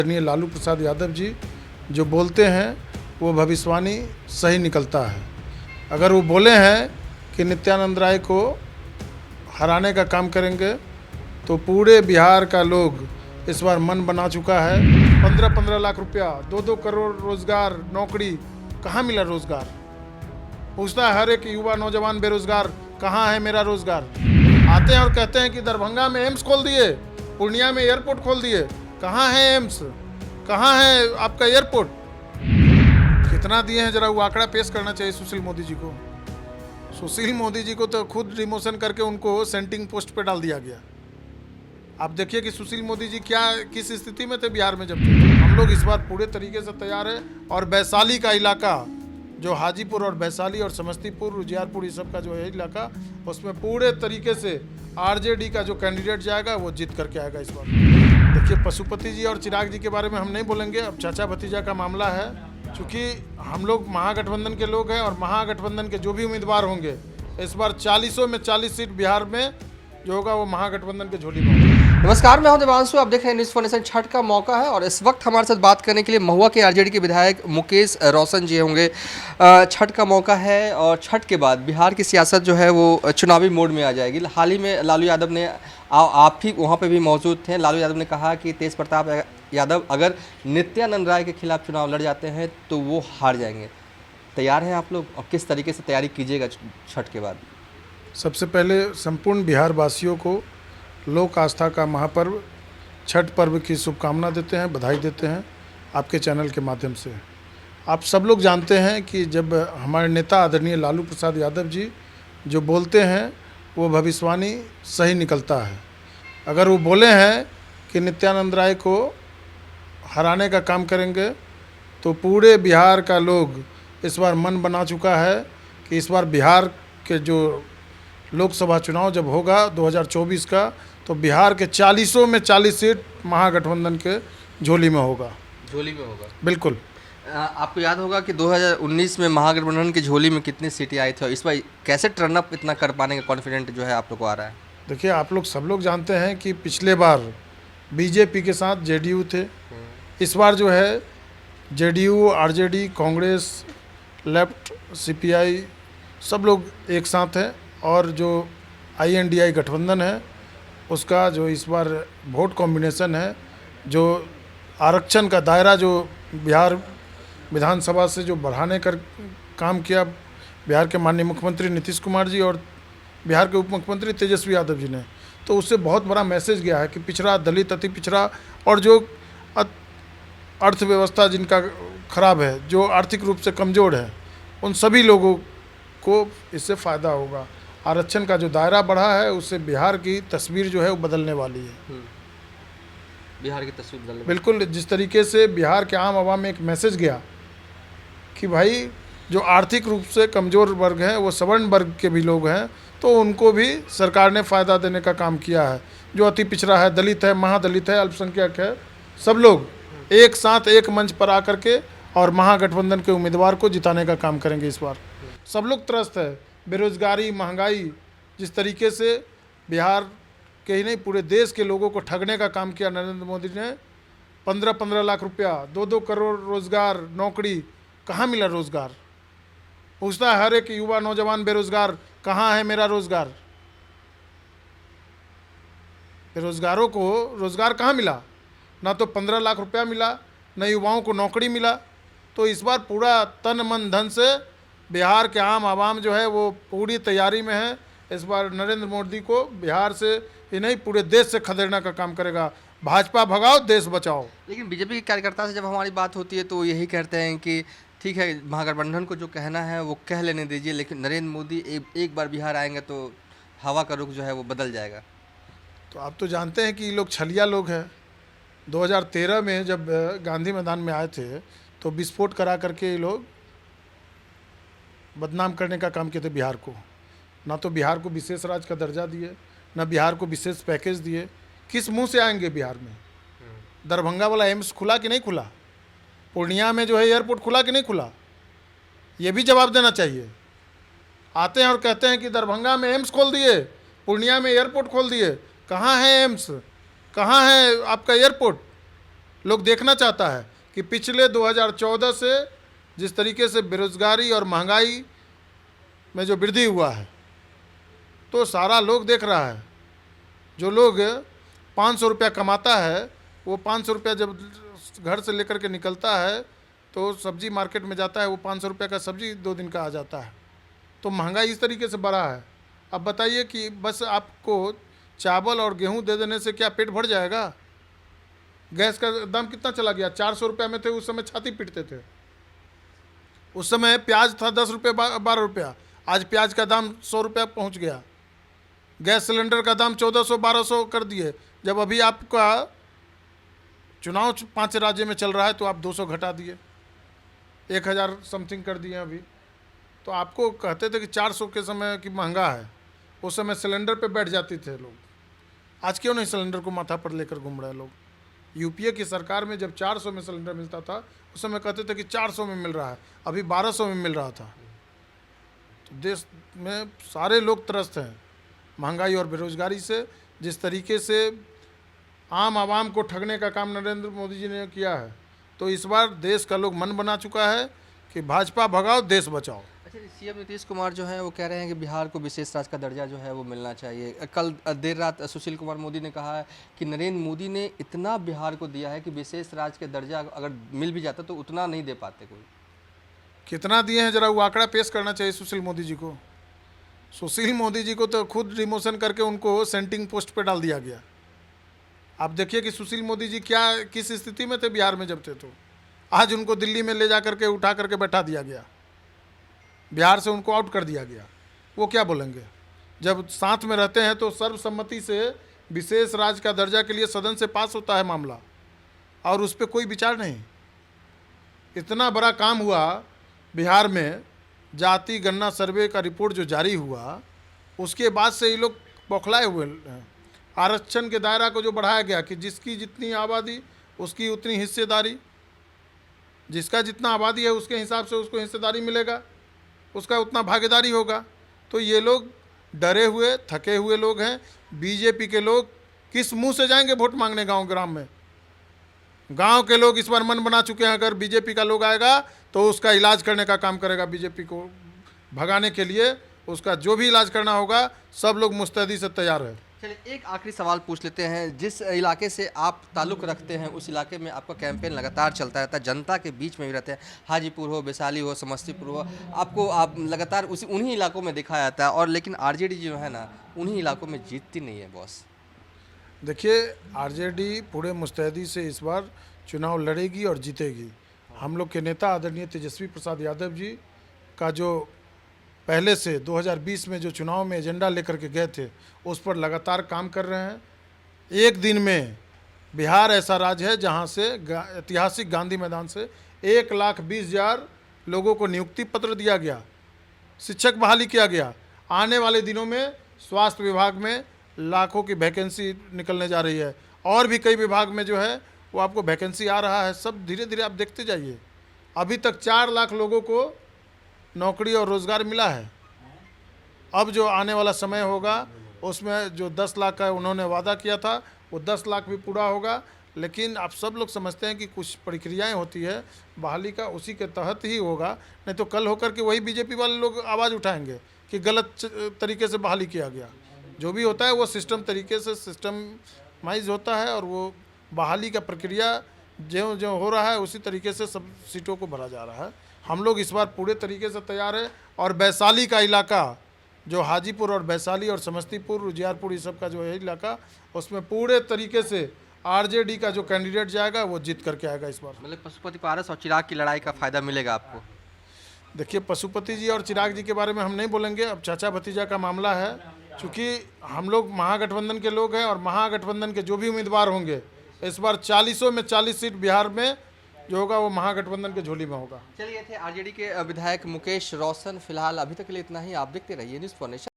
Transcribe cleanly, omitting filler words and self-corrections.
आदरणीय लालू प्रसाद यादव जी जो बोलते हैं वो भविष्यवाणी सही निकलता है। अगर वो बोले हैं कि नित्यानंद राय को हराने का काम करेंगे तो पूरे बिहार का लोग इस बार मन बना चुका है। 15-15 लाख रुपया, 2-2 करोड़ रोजगार, नौकरी, कहाँ मिला रोजगार? पूछता है हर एक युवा नौजवान बेरोजगार, कहाँ है मेरा रोजगार? आते हैं और कहते हैं कि दरभंगा में एम्स खोल दिए, पूर्णिया में एयरपोर्ट खोल दिए। कहाँ है एम्स? कहाँ है आपका एयरपोर्ट? कितना दिए हैं जरा वो आंकड़ा पेश करना चाहिए सुशील मोदी जी को। सुशील मोदी जी को तो खुद डिमोशन करके उनको सेंटिंग पोस्ट पे डाल दिया गया। आप देखिए कि सुशील मोदी जी किस स्थिति में थे बिहार में जब थे। हम लोग इस बार पूरे तरीके से तैयार है और वैशाली का इलाका जो हाजीपुर और वैशाली और समस्तीपुर, उजियारपुर, ये सब का जो है इलाका, उसमें पूरे तरीके से आरजेडी का जो कैंडिडेट जाएगा वो जीत करके आएगा इस बार। देखिए, पशुपति जी और चिराग जी के बारे में हम नहीं बोलेंगे, अब चाचा भतीजा का मामला है। चूँकि हम लोग महागठबंधन के लोग हैं और महागठबंधन के जो भी उम्मीदवार होंगे इस बार 40 में 40 सीट बिहार में जो होगा वो महागठबंधन के झोली में होगा। नमस्कार, मैं हूं देवांशु। आप देख रहे हैं न्यूज़ फॉर नेशन। छठ का मौका है और इस वक्त हमारे साथ बात करने के लिए महुआ के आरजेडी के विधायक मुकेश रोशन जी होंगे। छठ का मौका है और छठ के बाद बिहार की सियासत जो है वो चुनावी मोड में आ जाएगी। हाल ही में लालू यादव ने, आप भी वहाँ पे भी मौजूद थे, लालू यादव ने कहा कि तेज प्रताप यादव अगर नित्यानंद राय के खिलाफ चुनाव लड़ जाते हैं तो वो हार जाएंगे। तैयार हैं आप लोग और किस तरीके से तैयारी कीजिएगा छठ के बाद? सबसे पहले संपूर्ण बिहार वासियों को लोक आस्था का महापर्व छठ पर्व की शुभकामना देते हैं, बधाई देते हैं आपके चैनल के माध्यम से। आप सब लोग जानते हैं कि जब हमारे नेता आदरणीय लालू प्रसाद यादव जी जो बोलते हैं वो भविष्यवाणी सही निकलता है। अगर वो बोले हैं कि नित्यानंद राय को हराने का काम करेंगे तो पूरे बिहार का लोग इस बार मन बना चुका है कि इस बार बिहार के जो लोकसभा चुनाव जब होगा 2024 का तो बिहार के 40 में 40 सीट महागठबंधन के झोली में होगा। झोली में होगा, बिल्कुल। आपको याद होगा कि 2019 में महागठबंधन की झोली में कितनी सीटें आई थी और इस बार कैसे टर्न अप इतना कर पाने का कॉन्फिडेंट जो है आप लोग को आ रहा है? देखिए, आप लोग सब लोग जानते हैं कि पिछले बार बीजेपी के साथ जेडीयू थे। इस बार जो है JDU, RJD, Congress, left, CPI सब लोग एक साथ हैं और जो आईएनडीआई गठबंधन है उसका जो इस बार वोट कॉम्बिनेशन है, जो आरक्षण का दायरा जो बिहार विधानसभा से जो बढ़ाने का काम किया बिहार के माननीय मुख्यमंत्री नीतीश कुमार जी और बिहार के उप मुख्यमंत्री तेजस्वी यादव जी ने, तो उससे बहुत बड़ा मैसेज गया है कि पिछड़ा, दलित, अति पिछड़ा और जो अर्थव्यवस्था जिनका खराब है, जो आर्थिक रूप से कमज़ोर है, उन सभी लोगों को इससे फ़ायदा होगा। आरक्षण का जो दायरा बढ़ा है उससे बिहार की तस्वीर जो है वो बदलने वाली है। बिहार की तस्वीर बदलने बिल्कुल। जिस तरीके से बिहार के आम आवाम में एक मैसेज गया कि भाई जो आर्थिक रूप से कमज़ोर वर्ग हैं वो सवर्ण वर्ग के भी लोग हैं तो उनको भी सरकार ने फ़ायदा देने का काम किया है। जो अति पिछड़ा है, दलित है, महादलित है, अल्पसंख्यक है, सब लोग एक साथ एक मंच पर आकर के और महागठबंधन के उम्मीदवार को जिताने का काम करेंगे इस बार। सब लोग त्रस्त है। बेरोजगारी, महंगाई, जिस तरीके से बिहार के ही नहीं पूरे देश के लोगों को ठगने का काम किया नरेंद्र मोदी ने। 15-15 लाख रुपया, 2-2 करोड़ रोजगार, नौकरी, कहाँ मिला रोजगार? पूछता है हर एक युवा नौजवान बेरोजगार, कहाँ है मेरा रोजगार? बेरोजगारों को रोजगार कहाँ मिला? ना तो 15 लाख रुपया मिला, न युवाओं को नौकरी मिला। तो इस बार पूरा तन मन धन से बिहार के आम आवाम जो है वो पूरी तैयारी में है। इस बार नरेंद्र मोदी को बिहार से ही नहीं पूरे देश से खदेड़ने का काम करेगा। भाजपा भगाओ, देश बचाओ। लेकिन बीजेपी के कार्यकर्ता से जब हमारी बात होती है तो यही कहते हैं कि ठीक है, महागठबंधन को जो कहना है वो कह लेने दीजिए, लेकिन नरेंद्र मोदी एक बार बिहार आएंगे तो हवा का रुख जो है वो बदल जाएगा। तो आप तो जानते हैं कि ये लोग छलिया लोग हैं। 2013 में जब गांधी मैदान में आए थे तो विस्फोट करा करके ये लोग बदनाम करने का काम किए थे बिहार को। ना तो बिहार को विशेष राज्य का दर्जा दिए, ना बिहार को विशेष पैकेज दिए। किस मुंह से आएंगे बिहार में? दरभंगा वाला एम्स खुला कि नहीं खुला? पूर्णिया में जो है एयरपोर्ट खुला कि नहीं खुला? ये भी जवाब देना चाहिए। आते हैं और कहते हैं कि दरभंगा में एम्स खोल दिए, पूर्णिया में एयरपोर्ट खोल दिए। कहाँ है एम्स? कहाँ है आपका एयरपोर्ट? लोग देखना चाहता है कि पिछले 2014 से जिस तरीके से बेरोजगारी और महंगाई में जो वृद्धि हुआ है, तो सारा लोग देख रहा है। जो लोग 500 रुपया कमाता है, वो 500 रुपया जब घर से लेकर के निकलता है तो सब्जी मार्केट में जाता है, वो 500 रुपया का सब्जी 2 दिन का आ जाता है। तो महंगाई इस तरीके से बढ़ा है। अब बताइए कि बस आपको चावल और गेहूं दे देने से क्या पेट भर जाएगा? गैस का दाम कितना चला गया? 400 रुपया में थे, उस समय छाती पीटते थे। उस समय प्याज था 10 रुपये 12 रुपया, आज प्याज का दाम 100 रुपया पहुँच गया। गैस सिलेंडर का दाम 1400-1200 कर दिए। जब अभी आपका चुनाव 5 राज्य में चल रहा है तो आप 200 घटा दिए, 1000 समथिंग कर दिए अभी। तो आपको कहते थे कि 400 के समय कि महंगा है, उस समय सिलेंडर पे बैठ जाते थे लोग। आज क्यों नहीं सिलेंडर को माथा पर लेकर घूम रहे हैं लोग? यूपीए की सरकार में जब 400 में सिलेंडर मिलता था, उस समय कहते थे कि 400 में मिल रहा है, अभी 1200 में मिल रहा था। तो देश में सारे लोग त्रस्त हैं महंगाई और बेरोजगारी से। जिस तरीके से आम आवाम को ठगने का काम नरेंद्र मोदी जी ने किया है, तो इस बार देश का लोग मन बना चुका है कि भाजपा भगाओ देश बचाओ। अच्छा, सीएम नीतीश कुमार जो हैं वो कह रहे हैं कि बिहार को विशेष राज्य का दर्जा जो है वो मिलना चाहिए। कल देर रात सुशील कुमार मोदी ने कहा है कि नरेंद्र मोदी ने इतना बिहार को दिया है कि विशेष राज्य का दर्जा अगर मिल भी जाता तो उतना नहीं दे पाते कोई। कितना दिए हैं जरा वो आंकड़ा पेश करना चाहिए सुशील मोदी जी को। सुशील मोदी जी को तो खुद डिमोशन करके उनको सेंटिंग पोस्ट पे डाल दिया गया। आप देखिए कि सुशील मोदी जी क्या किस स्थिति में थे बिहार में जब थे, तो आज उनको दिल्ली में ले जा करके उठा करके बैठा दिया गया, बिहार से उनको आउट कर दिया गया। वो क्या बोलेंगे? जब साथ में रहते हैं तो सर्वसम्मति से विशेष राज्य का दर्जा के लिए सदन से पास होता है मामला, और उस पर कोई विचार नहीं। इतना बड़ा काम हुआ बिहार में, जाति गणना सर्वे का रिपोर्ट जो जारी हुआ, उसके बाद से ये लोग बौखलाए हुए हैं। आरक्षण के दायरा को जो बढ़ाया गया कि जिसकी जितनी आबादी उसकी उतनी हिस्सेदारी, जिसका जितना आबादी है उसके हिसाब से उसको हिस्सेदारी मिलेगा, उसका उतना भागीदारी होगा। तो ये लोग डरे हुए थके हुए लोग हैं। बीजेपी के लोग किस मुंह से जाएंगे वोट मांगने गांव ग्राम में? गांव के लोग इस बार मन बना चुके हैं, अगर बीजेपी का लोग आएगा तो उसका इलाज करने का काम करेगा। बीजेपी को भगाने के लिए उसका जो भी इलाज करना होगा, सब लोग मुस्तैदी से तैयार है। चलिए एक आखिरी सवाल पूछ लेते हैं। जिस इलाके से आप ताल्लुक़ रखते हैं उस इलाके में आपका कैंपेन लगातार चलता रहता है, जनता के बीच में भी रहते हैं। हाजीपुर हो, वैशाली हो, समस्तीपुर हो, आप लगातार उन्हीं इलाकों में दिखाया जाता है। और लेकिन आरजेडी जो है ना, उन्हीं इलाकों में जीतती नहीं है बॉस। देखिए, आरजेडी पूरे मुस्तैदी से इस बार चुनाव लड़ेगी और जीतेगी। हम लोग के नेता आदरणीय तेजस्वी प्रसाद यादव जी का जो पहले से 2020 में जो चुनाव में एजेंडा लेकर के गए थे, उस पर लगातार काम कर रहे हैं। एक दिन में बिहार ऐसा राज्य है जहां से ऐतिहासिक गांधी मैदान से 1,20,000 लोगों को नियुक्ति पत्र दिया गया, शिक्षक बहाली किया गया। आने वाले दिनों में स्वास्थ्य विभाग में लाखों की वैकेंसी निकलने जा रही है, और भी कई विभाग में जो है वो आपको वैकेंसी आ रहा है। सब धीरे धीरे आप देखते जाइए। अभी तक 4 लाख लोगों को नौकरी और रोज़गार मिला है। अब जो आने वाला समय होगा उसमें जो 10 लाख का उन्होंने वादा किया था, वो 10 लाख भी पूरा होगा। लेकिन आप सब लोग समझते हैं कि कुछ प्रक्रियाएं होती है बहाली का, उसी के तहत ही होगा। नहीं तो कल होकर के वही बीजेपी वाले लोग आवाज़ उठाएंगे कि गलत तरीके से बहाली किया गया। जो भी होता है वो सिस्टम तरीके से सिस्टमाइज होता है, और वो बहाली का प्रक्रिया जो जो हो रहा है उसी तरीके से सब सीटों को भरा जा रहा है। हम लोग इस बार पूरे तरीके से तैयार है। और वैशाली का इलाका, जो हाजीपुर और वैशाली और समस्तीपुर, उजियारपुर, ये सब का जो है इलाका, उसमें पूरे तरीके से आरजेडी का जो कैंडिडेट जाएगा वो जीत करके आएगा इस बार। मतलब पशुपति पारस और चिराग की लड़ाई का फायदा मिलेगा आपको? देखिए, पशुपति जी और चिराग जी के बारे में हम नहीं बोलेंगे, अब चाचा भतीजा का मामला है। चूँकि हम लोग महागठबंधन के लोग हैं, और महागठबंधन के जो भी उम्मीदवार होंगे, इस बार 40 में 40 सीट बिहार में जो होगा वो महागठबंधन के झोली में होगा। चलिए, थे आरजेडी के विधायक मुकेश रोशन। फिलहाल अभी तक के लिए इतना ही। आप देखते रहिए न्यूज़ फॉर नेशन।